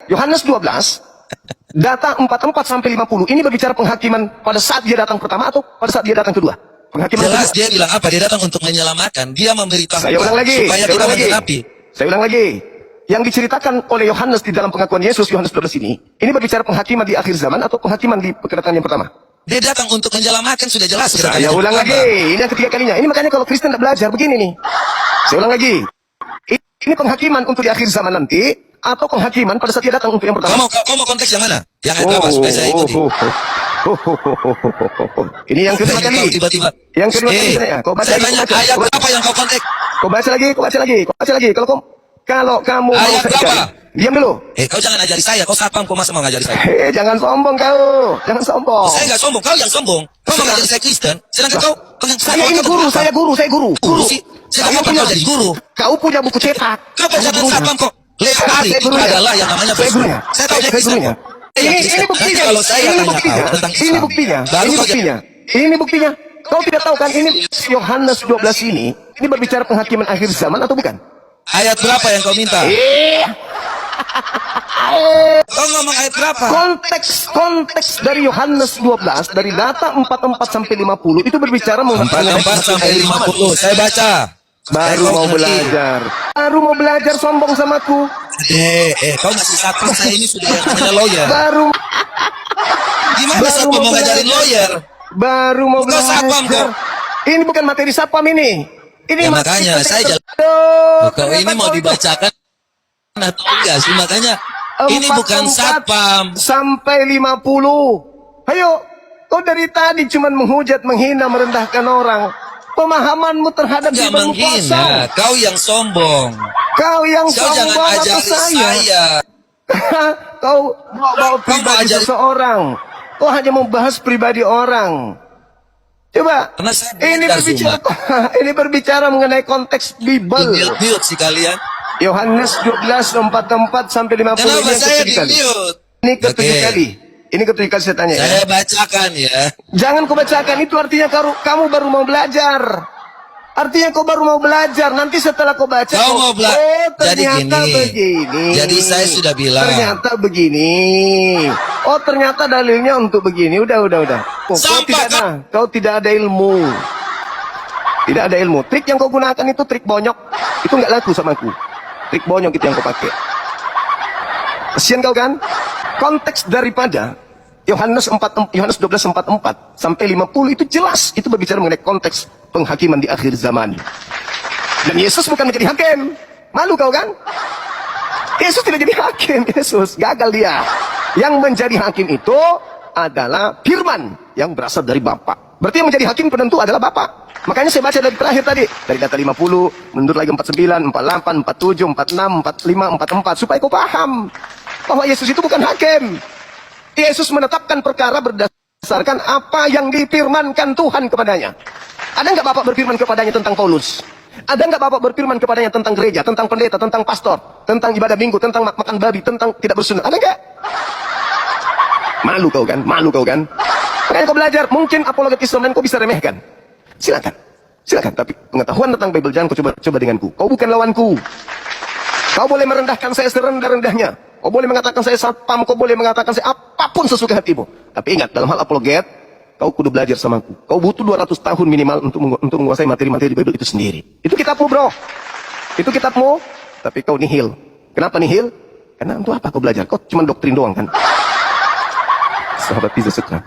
Yohanes 12, data 44 sampai 50, ini berbicara penghakiman pada saat dia datang pertama atau pada saat dia datang kedua? Penghakiman Jelas kedua. dia bilang apa? Dia datang untuk menyelamatkan. Dia memberitahu Saya ulang lagi, supaya saya kita ulang lagi. menggenapi. Saya ulang lagi. Yang diceritakan oleh Yohanes di dalam pengakuan Yesus, Yohanes 12 ini berbicara penghakiman di akhir zaman atau penghakiman di kedatangan yang pertama? Dia datang untuk menyelamatkan, sudah jelas. Saya ulang lagi, ini yang ketiga kalinya. Ini makanya kalau Kristen tidak belajar begini nih. Saya ulang lagi. Ini penghakiman untuk di akhir zaman nanti atau penghakiman pada saat dia datang untuk yang pertama? Kau mau konteks yang mana? Yang ayat berapa supaya saya ikuti? Ini yang kedua kali. Tiba-tiba. Yang kedua kali saya. Kau baca Saya lagi. tanya ayat berapa yang kau konteks? Kau baca lagi, kau baca lagi, kau baca lagi. Kalau kamu mau Ayat saya berapa? cari. Diam dulu. Kau jangan ajari saya. Kau satpam, kau masa mau ngajari saya? Jangan sombong kau. Jangan sombong. Saya nggak sombong, kau yang sombong. Kau mau ngajari saya Kristen, sedangkan kau yang Saya ini guru, saya guru. Guru sih. Saya kapan kau jadi guru? Kau punya buku cetak. Kau bacakan satpam kok. Lewat hari itu adalah yang namanya saya gurunya. Saya tahu Saya Kristen. gurunya. Ini buktinya. Kalau saya Ini tanya buktinya. kau tentang Ini Islam, buktinya. baru Ini kau buktinya. Ini buktinya. Kau tidak tahu kan ini Yohanes 12 ini berbicara penghakiman akhir zaman atau bukan? ayat berapa yang kau minta? Kau ngomong ayat berapa? Konteks dari Yohanes 12 dari data 44 sampai 50 itu berbicara mengenai 44 sampai 50. Saya baca. baru mau belajar. Baru mau belajar sombong samaku. Kau masih satpam, saya ini sudah yang namanya lawyer. Baru Gimana satpam mau ngajarin lawyer? Baru mau Kau satpam belajar. kok. Ini bukan materi satpam ini. Ini Ya materi makanya saya jalan. Aduh, Kau ini ternyata mau kau- dibacakan atau enggak sih? Makanya ini bukan 44 satpam. sampai 50. Ayo, kau dari tadi cuma menghujat, menghina, merendahkan orang. Pemahamanmu terhadap Enggak Bibelmu menghina. kosong. Kau yang sombong. Kau yang Kau jangan sombong atau ajari saya. Kau bawa pribadi ajari- seseorang. Kau hanya membahas pribadi orang. Coba. Karena saya Ini belajar, berbicara, ini berbicara mengenai konteks Bible. Mute sih kalian. Yohanes 12 44 sampai 50. Kenapa Ini yang saya ketiga kali. di-mute? Ini ketujuh Oke. kali. Ini ketujuh kali saya tanya. Ya. Saya bacakan ya. Jangan kau bacakan, itu artinya kamu baru mau belajar. Artinya kau baru mau belajar. Nanti setelah kau baca, Kau mau belajar. oh Jadi ternyata gini. begini. Jadi saya sudah bilang. Ternyata begini. Oh ternyata dalilnya untuk begini. Udah. Oh, Sampah, kau tidak ada ilmu. Tidak ada ilmu. Trik yang kau gunakan itu trik bonyok. Itu nggak laku sama aku. Trik bonyok itu yang kau pakai. Kasian kau kan? Konteks daripada Yohanes 12 44 sampai 50 itu jelas, itu berbicara mengenai konteks penghakiman di akhir zaman. Dan Yesus bukan menjadi hakim. Malu kau kan? Yesus tidak jadi hakim. Yesus gagal dia. Yang menjadi hakim itu adalah firman yang berasal dari Bapa. Berarti yang menjadi hakim penentu adalah Bapa. Makanya saya baca dari terakhir tadi, dari data 50 mundur lagi 49, 48, 47, 46, 45, 44 supaya kau paham bahwa Yesus itu bukan hakim. Yesus menetapkan perkara berdasarkan apa yang difirmankan Tuhan kepadanya. Ada nggak Bapak berfirman kepadanya tentang Paulus? Ada nggak Bapak berfirman kepadanya tentang gereja, tentang pendeta, tentang pastor, tentang ibadah minggu, tentang makan babi, tentang tidak bersunat? Ada nggak? Malu kau kan? Malu kau kan? Makanya kau belajar. Mungkin apologet Islam dan kau bisa remehkan. Silakan. Tapi pengetahuan tentang Bible jangan kau coba denganku. Kau bukan lawanku. Kau boleh merendahkan saya serendah-rendahnya. Kau boleh mengatakan saya satpam, kau boleh mengatakan saya apapun sesuka hatimu. Tapi ingat, dalam hal apologet, kau kudu belajar sama aku. Kau butuh 200 tahun minimal untuk menguasai materi-materi di Bible itu sendiri. Itu kitabmu, bro. Itu kitabmu, tapi kau nihil. Kenapa nihil? Karena untuk apa kau belajar? Kau cuma doktrin doang kan? Sahabat Yesus sekalian.